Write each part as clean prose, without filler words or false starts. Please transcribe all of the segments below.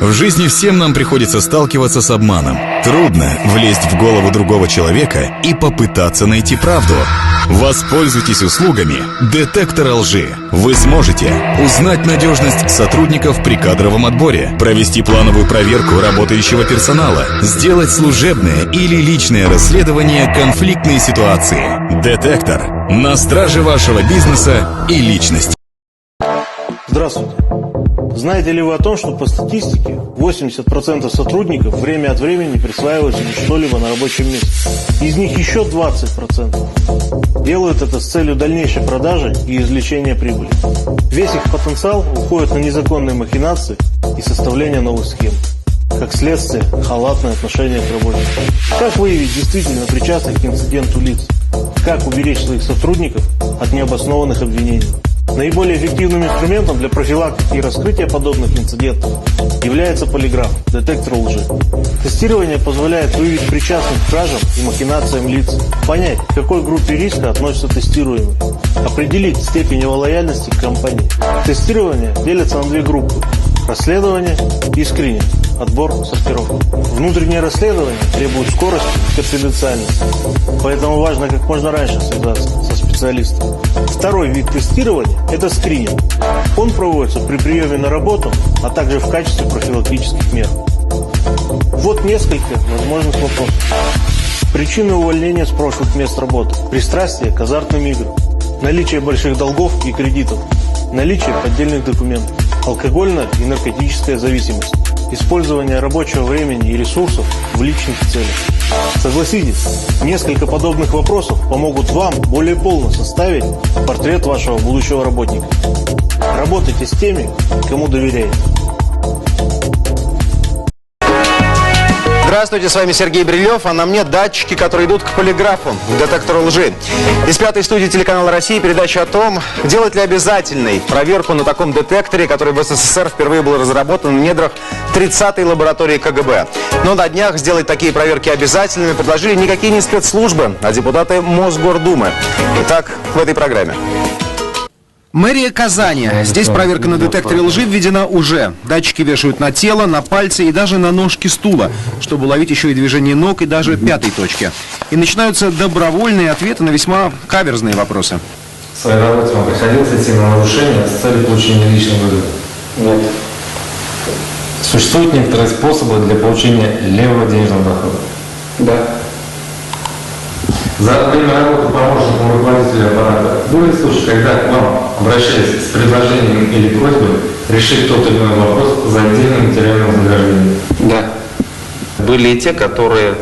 В жизни всем нам приходится сталкиваться с обманом. Трудно влезть в голову другого человека и попытаться найти правду. Воспользуйтесь услугами детектора лжи. Вы сможете узнать надежность сотрудников при кадровом отборе, провести плановую проверку работающего персонала, сделать служебное или личное расследование конфликтной ситуации. Детектор на страже вашего бизнеса и личности. Здравствуйте. Знаете ли вы о том, что по статистике 80% сотрудников время от времени присваивают себе что-либо на рабочем месте? Из них еще 20% делают это с целью дальнейшей продажи и извлечения прибыли. Весь их потенциал уходит на незаконные махинации и составление новых схем. Как следствие, халатное отношение к работникам. Как выявить действительно причастных к инциденту лиц? Как уберечь своих сотрудников от необоснованных обвинений? Наиболее эффективным инструментом для профилактики и раскрытия подобных инцидентов является полиграф, детектор лжи. Тестирование позволяет выявить причастных к кражам и махинациям лиц, понять, к какой группе риска относится тестируемый, определить степень его лояльности к компании. Тестирование делится на две группы – расследование и скрининг, отбор, сортировка. Внутреннее расследование требует скорости и конфиденциальности, поэтому важно как можно раньше связаться со специалистом. Второй вид тестирования – это скрининг. Он проводится при приеме на работу, а также в качестве профилактических мер. Вот несколько возможных вопросов. Причины увольнения с прошлых мест работы, пристрастие к азартным играм, наличие больших долгов и кредитов, наличие поддельных документов, алкогольная и наркотическая зависимость, использование рабочего времени и ресурсов в личных целях. Согласитесь, несколько подобных вопросов помогут вам более полно составить портрет вашего будущего работника. Работайте с теми, кому доверяете. Здравствуйте, с вами Сергей Брилев, а на мне датчики, которые идут к полиграфу, к детектору лжи. Из пятой студии телеканала «Россия» передача о том, делать ли обязательной проверку на таком детекторе, который в СССР впервые был разработан в недрах 30-й лаборатории КГБ. Но на днях сделать такие проверки обязательными предложили никакие не спецслужбы, а депутаты Мосгордумы. Итак, в этой программе. Мэрия Казани. Здесь проверка на детекторе лжи введена уже. Датчики вешают на тело, на пальцы и даже на ножки стула, чтобы уловить еще и движение ног и даже пятой точки. И начинаются добровольные ответы на весьма каверзные вопросы. В своей работе вам приходилось идти на нарушение с целью получения личной выгоды? Нет. Существуют некоторые способы для получения левого денежного дохода? Да. За время работы помощником руководителя аппарата были случаи, когда к вам обращались с предложением или просьбой решить тот или иной вопрос за отдельным материальным вознаграждением? Да. Были и те, которые,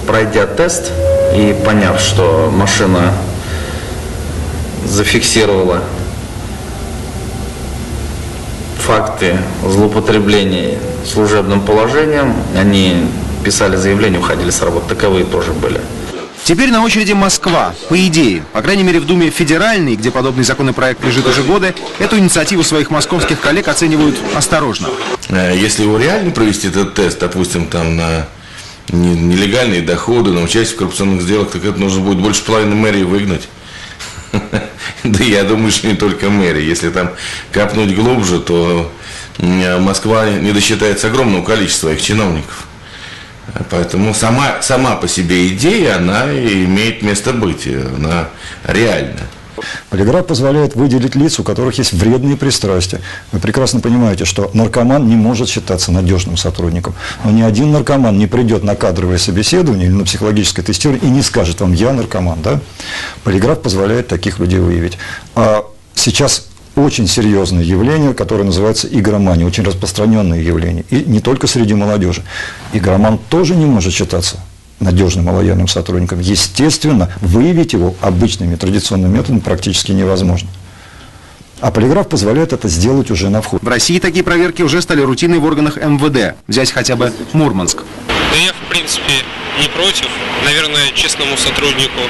пройдя тест и поняв, что машина зафиксировала факты злоупотребления служебным положением, они писали заявление, уходили с работы. Таковые тоже были. Теперь на очереди Москва. По идее, по крайней мере в Думе Федеральной, где подобный законопроект лежит уже годы, эту инициативу своих московских коллег оценивают осторожно. Если его реально провести этот тест, допустим, там на нелегальные доходы, на участие в коррупционных сделках, так это нужно будет больше половины мэрии выгнать. Да я думаю, что не только мэрии. Если там копнуть глубже, то Москва не досчитается огромного количества их чиновников. Поэтому сама по себе идея, она имеет место быть, она реальна. Полиграф позволяет выделить лиц, у которых есть вредные пристрастия. Вы прекрасно понимаете, что наркоман не может считаться надежным сотрудником. Но ни один наркоман не придет на кадровое собеседование или на психологическое тестирование и не скажет вам: я наркоман. Да? Полиграф позволяет таких людей выявить. А сейчас очень серьезное явление, которое называется игромания, очень распространенное явление, и не только среди молодежи. Игроман тоже не может считаться надежным и лояльным сотрудником. Естественно, выявить его обычными традиционными методами практически невозможно. А полиграф позволяет это сделать уже на входе. В России такие проверки уже стали рутиной в органах МВД. Взять хотя бы Мурманск. Да я, в принципе, не против. Наверное, честному сотруднику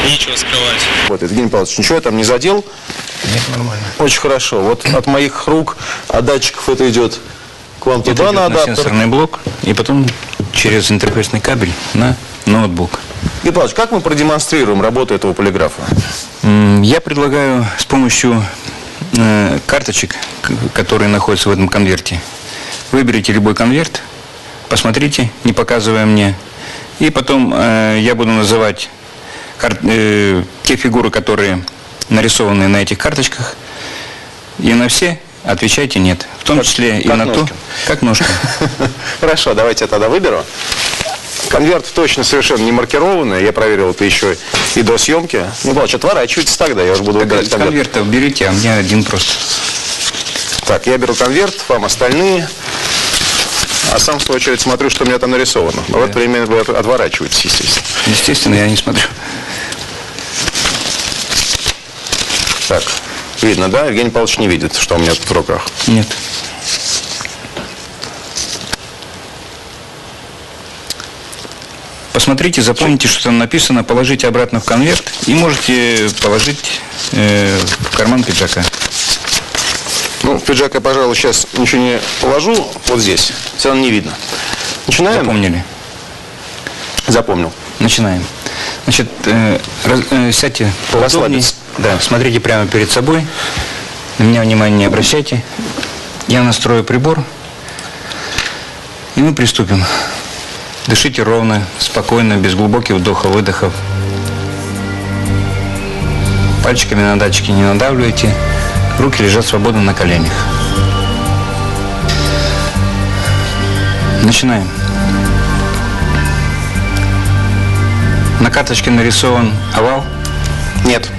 нечего скрывать. Вот, Евгений Павлович, ничего я там не задел? Нет, нормально. Очень хорошо. Вот от моих рук, от датчиков это идет к вам туда на адаптер. Сенсорный блок, и потом через интерфейсный кабель на ноутбук. Евгений Павлович, как мы продемонстрируем работу этого полиграфа? Я предлагаю с помощью карточек, которые находятся в этом конверте, выберите любой конверт, посмотрите, не показывая мне, и потом я буду называть те фигуры, которые нарисованы на этих карточках, и на все отвечайте «нет», в том числе и на то, как ножка. Хорошо, давайте я тогда выберу. Конверт точно совершенно не маркированный. Я проверил это еще и до съемки. Ну, Павлович, отворачивайтесь тогда, я уже буду выбирать конверт. Конвертов берите, а мне один просто. Так, я беру конверт, вам остальные. А сам, в свою очередь, смотрю, что у меня там нарисовано. А в это время вы отворачиваетесь, естественно. Естественно, я не смотрю. Так, видно, да? Евгений Павлович не видит, что у меня тут в руках. Нет. Посмотрите, запомните, что там написано, положите обратно в конверт и можете положить в карман пиджака. Ну, в пиджак я, пожалуй, сейчас ничего не положу. Вот здесь. Все равно не видно. Начинаем? Запомнили? Запомнил. Начинаем. Значит, сядьте поудобнее. Расслабиться. Да, смотрите прямо перед собой. На меня внимания не обращайте. Я настрою прибор. И мы приступим. Дышите ровно, спокойно, без глубоких вдохов-выдохов. Пальчиками на датчики не надавливайте. Руки лежат свободно на коленях. Начинаем. На карточке нарисован овал? Нет.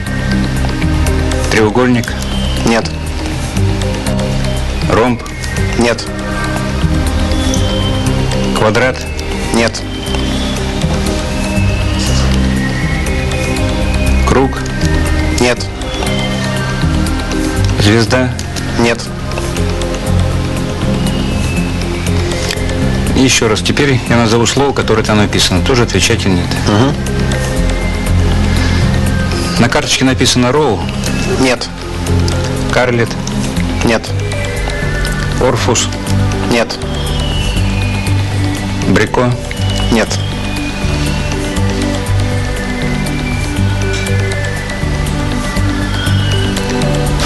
Треугольник? Нет. Ромб? Нет. Квадрат? Нет. Круг? Нет. Звезда? Нет. И еще раз, теперь я назову слово, которое там написано. Тоже отвечайте «нет». Угу. На карточке написано «Роу». Нет. Карлет. Нет. Орфус. Нет. Брико. Нет.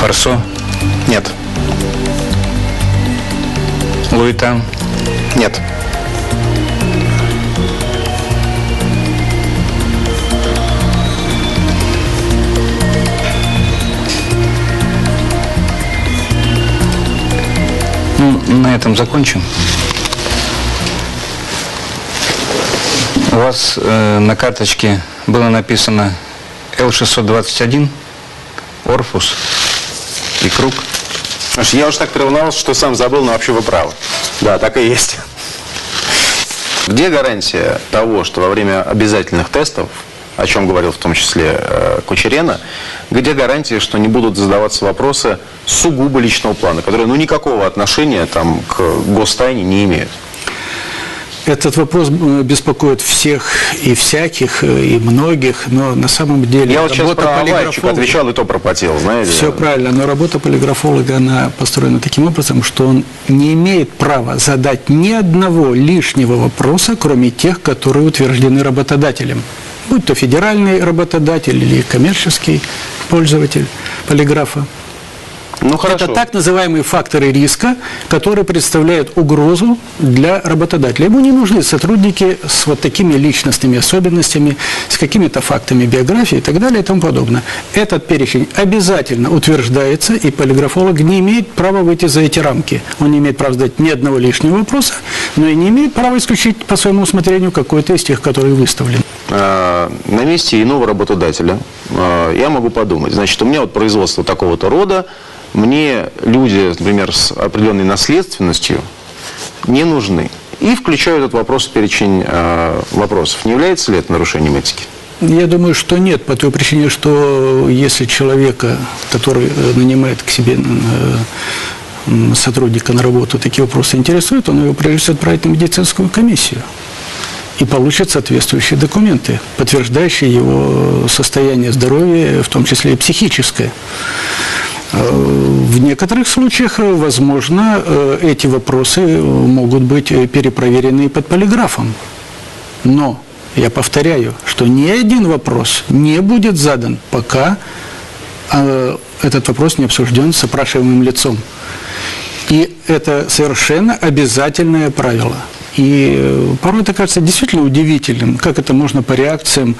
Фарсо. Нет. Луитан. Нет. Ну, на этом закончим. У вас на карточке было написано Л-621, Орфус и круг. Слушай, я уж так переволновался, что сам забыл, но вообще вы правы. Да, так и есть. Где гарантия того, что во время обязательных тестов, о чем говорил в том числе Кучерена, где гарантия, что не будут задаваться вопросы сугубо личного плана, которые никакого отношения там, к гостайне не имеют? Этот вопрос беспокоит всех и всяких, и многих, но на самом деле я вот сейчас работа про полиграфолога отвечал и то пропотел, знаете. Все правильно, но работа полиграфолога, она построена таким образом, что он не имеет права задать ни одного лишнего вопроса, кроме тех, которые утверждены работодателем. Будь то федеральный работодатель или коммерческий пользователь полиграфа. Ну, хорошо. Это так называемые факторы риска, которые представляют угрозу для работодателя. Ему не нужны сотрудники с вот такими личностными особенностями, с какими-то фактами биографии и так далее и тому подобное. Этот перечень обязательно утверждается, и полиграфолог не имеет права выйти за эти рамки. Он не имеет права задать ни одного лишнего вопроса, но и не имеет права исключить по своему усмотрению какой-то из тех, которые выставлены. На месте иного работодателя я могу подумать, значит, у меня вот производство такого-то рода, мне люди, например, с определенной наследственностью не нужны. И включаю этот вопрос в перечень вопросов. Не является ли это нарушением этики? Я думаю, что нет, по той причине, что если человека, который нанимает к себе сотрудника на работу, такие вопросы интересуют, он его прежде всего отправит на медицинскую комиссию и получит соответствующие документы, подтверждающие его состояние здоровья, в том числе и психическое. В некоторых случаях, возможно, эти вопросы могут быть перепроверены под полиграфом. Но, я повторяю, что ни один вопрос не будет задан, пока этот вопрос не обсужден с опрашиваемым лицом. И это совершенно обязательное правило. И порой это кажется действительно удивительным, как это можно по реакциям,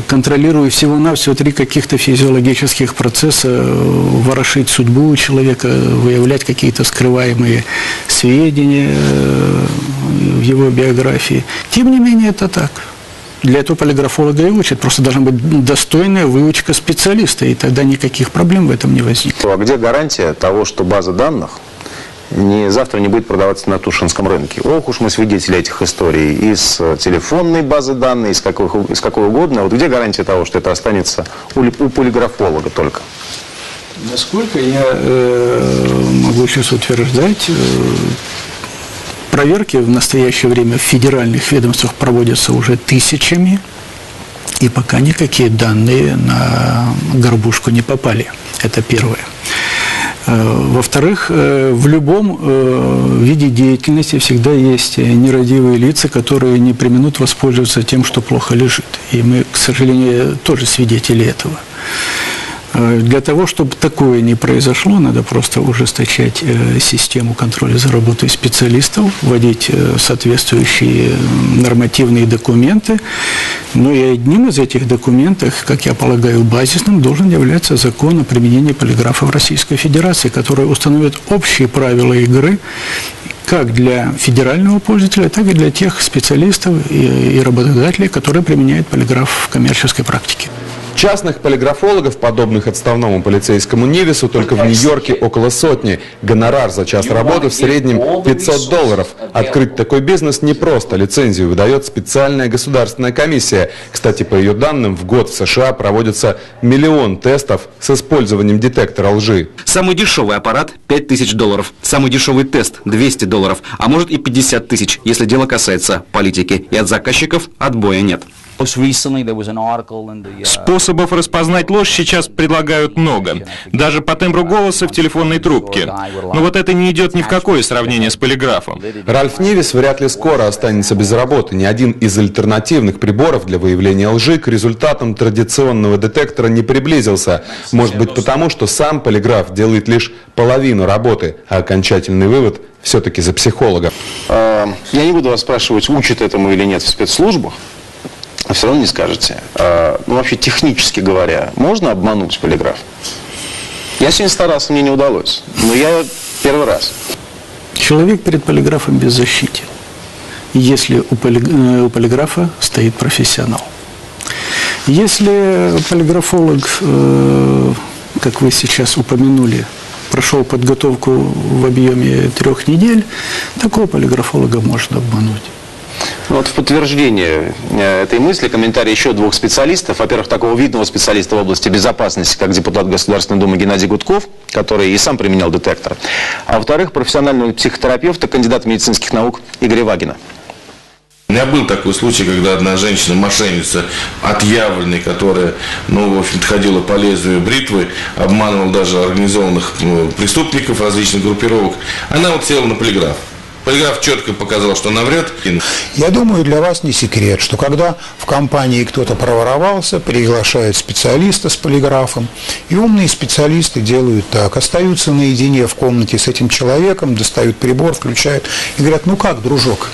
контролируя всего-навсего 3 каких-то физиологических процесса, ворошить судьбу человека, выявлять какие-то скрываемые сведения в его биографии. Тем не менее, это так. Для этого полиграфолога и учат. Просто должна быть достойная выучка специалиста, и тогда никаких проблем в этом не возникнет. А где гарантия того, что база данных завтра не будет продаваться на Тушинском рынке? Ох уж мы свидетели этих историй. Из телефонной базы данных, из какой угодно. Вот где гарантия того, что это останется у полиграфолога только? Насколько я могу сейчас утверждать, проверки в настоящее время в федеральных ведомствах проводятся уже тысячами, и пока никакие данные на горбушку не попали. Это первое. Во-вторых, в любом виде деятельности всегда есть нерадивые лица, которые не преминут воспользоваться тем, что плохо лежит. И мы, к сожалению, тоже свидетели этого. Для того, чтобы такое не произошло, надо просто ужесточать систему контроля за работой специалистов, вводить соответствующие нормативные документы. Но и одним из этих документов, как я полагаю, базисным, должен являться закон о применении полиграфа в Российской Федерации, который установит общие правила игры как для федерального пользователя, так и для тех специалистов и работодателей, которые применяют полиграф в коммерческой практике. Частных полиграфологов, подобных отставному полицейскому Нивису, только в Нью-Йорке около 100. Гонорар за час работы в среднем $500. Открыть такой бизнес непросто. Лицензию выдает специальная государственная комиссия. Кстати, по ее данным, в год в США проводится 1 миллион тестов с использованием детектора лжи. Самый дешевый аппарат – $5000. Самый дешевый тест – $200. А может и 50 тысяч, если дело касается политики. И от заказчиков отбоя нет. Способов распознать ложь сейчас предлагают много. Даже по тембру голоса в телефонной трубке. Но вот это не идет ни в какое сравнение с полиграфом. Ральф Нивис вряд ли скоро останется без работы. Ни один из альтернативных приборов для выявления лжи к результатам традиционного детектора не приблизился. Может быть потому, что сам полиграф делает лишь половину работы, а окончательный вывод все-таки за психолога. Я не буду вас спрашивать, учат этому или нет в спецслужбах. А все равно не скажете. Вообще, технически говоря, можно обмануть полиграф? Я сегодня старался, мне не удалось. Но я первый раз. Человек перед полиграфом беззащитен, если у полиграфа стоит профессионал. Если полиграфолог, как вы сейчас упомянули, прошел подготовку в объеме 3 недель, такого полиграфолога можно обмануть. Вот в подтверждение этой мысли комментарий еще 2 специалистов. Во-первых, такого видного специалиста в области безопасности, как депутат Государственной Думы Геннадий Гудков, который и сам применял детектор. А во-вторых, профессионального психотерапевта, кандидата медицинских наук Игоря Вагина. У меня был такой случай, когда одна женщина, мошенница, отъявленная, которая, в общем-то, ходила по лезвию бритвы, обманывала даже организованных преступников различных группировок, она вот села на полиграф. Полиграф четко показал, что она врет. Я думаю, для вас не секрет, что когда в компании кто-то проворовался, приглашают специалиста с полиграфом, и умные специалисты делают так, остаются наедине в комнате с этим человеком, достают прибор, включают и говорят: ну как, дружок,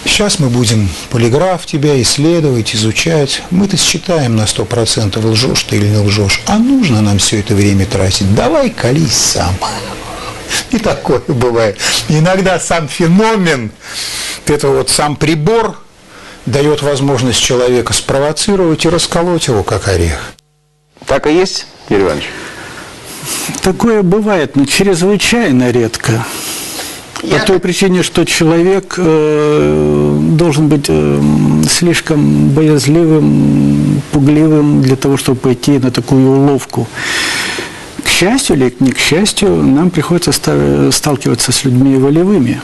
сейчас мы будем полиграф тебя исследовать, изучать, мы-то считаем на 100%, лжешь ты или не лжешь, а нужно нам все это время тратить, давай колись сам. И такое бывает. Иногда сам феномен, это вот сам прибор дает возможность человека спровоцировать и расколоть его, как орех. Так и есть, Юрий Иванович? Такое бывает, но чрезвычайно редко. По той причине, что человек должен быть слишком боязливым, пугливым для того, чтобы пойти на такую уловку. К счастью или не к счастью, нам приходится сталкиваться с людьми волевыми,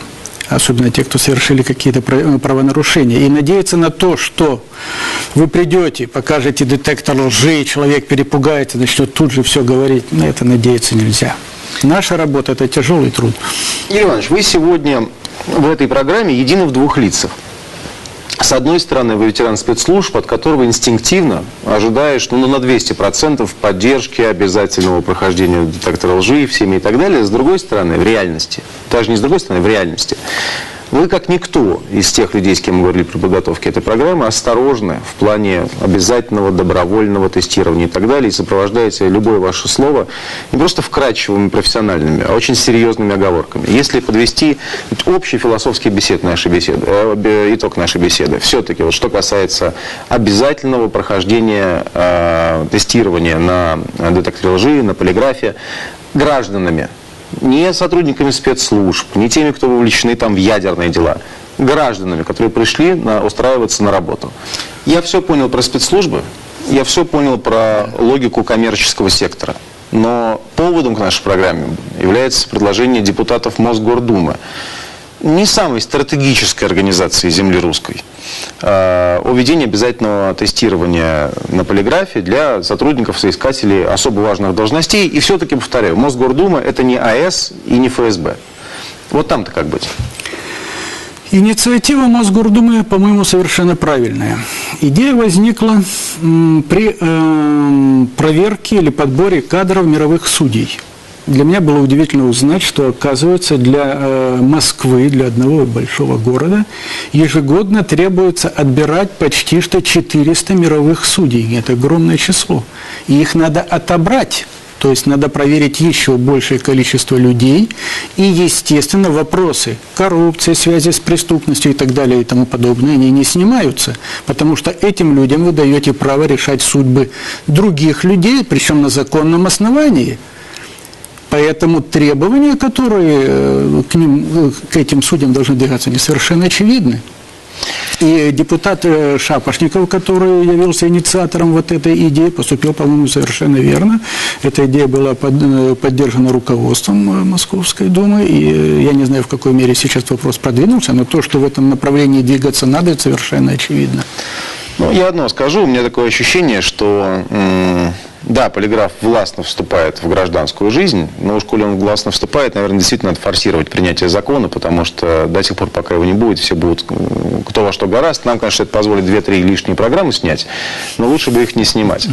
особенно те, кто совершили какие-то правонарушения, и надеяться на то, что вы придете, покажете детектор лжи, и человек перепугается, начнет тут же все говорить. На это надеяться нельзя. Наша работа – это тяжелый труд. Юрий Иванович, вы сегодня в этой программе едины в 2 лицах. С одной стороны, вы ветеран спецслужб, от которого инстинктивно ожидаешь на 200% поддержки обязательного прохождения детектора лжи всеми и так далее. С другой стороны, в реальности, даже не с другой стороны, в реальности, вы, как никто из тех людей, с кем мы говорили при подготовке этой программы, осторожны в плане обязательного добровольного тестирования и так далее, и сопровождаете любое ваше слово не просто вкрадчивыми профессиональными, а очень серьезными оговорками. Если подвести общий философский итог нашей беседы, все-таки, вот что касается обязательного прохождения тестирования на детекторе лжи, на полиграфе гражданами, не сотрудниками спецслужб, не теми, кто вовлечены там в ядерные дела, гражданами, которые пришли устраиваться на работу. Я все понял про спецслужбы, я все понял про логику коммерческого сектора. Но поводом к нашей программе является предложение депутатов Мосгордумы, не самой стратегической организации земли русской, о введении обязательного тестирования на полиграфе для сотрудников, соискателей особо важных должностей. И все-таки, повторяю, Мосгордума – это не АЭС и не ФСБ. Вот там-то как быть? Инициатива Мосгордумы, по-моему, совершенно правильная. Идея возникла при проверке или подборе кадров мировых судей. Для меня было удивительно узнать, что, оказывается, для Москвы, для одного большого города, ежегодно требуется отбирать почти что 400 мировых судей. Это огромное число. И их надо отобрать. То есть надо проверить еще большее количество людей. И, естественно, вопросы коррупции, связи с преступностью и так далее и тому подобное, они не снимаются. Потому что этим людям вы даете право решать судьбы других людей, причем на законном основании. Поэтому требования, которые к этим судьям должны двигаться, они совершенно очевидны. И депутат Шапошников, который явился инициатором вот этой идеи, поступил, по-моему, совершенно верно. Эта идея была поддержана руководством Московской Думы. И я не знаю, в какой мере сейчас вопрос продвинулся, но то, что в этом направлении двигаться надо, это совершенно очевидно. Ну, я одно скажу, у меня такое ощущение, что да, полиграф властно вступает в гражданскую жизнь, но уж коли он властно вступает, наверное, действительно надо форсировать принятие закона, потому что до тех пор, пока его не будет, все будут кто во что гораст. Нам, конечно, это позволит 2-3 лишние программы снять, но лучше бы их не снимать.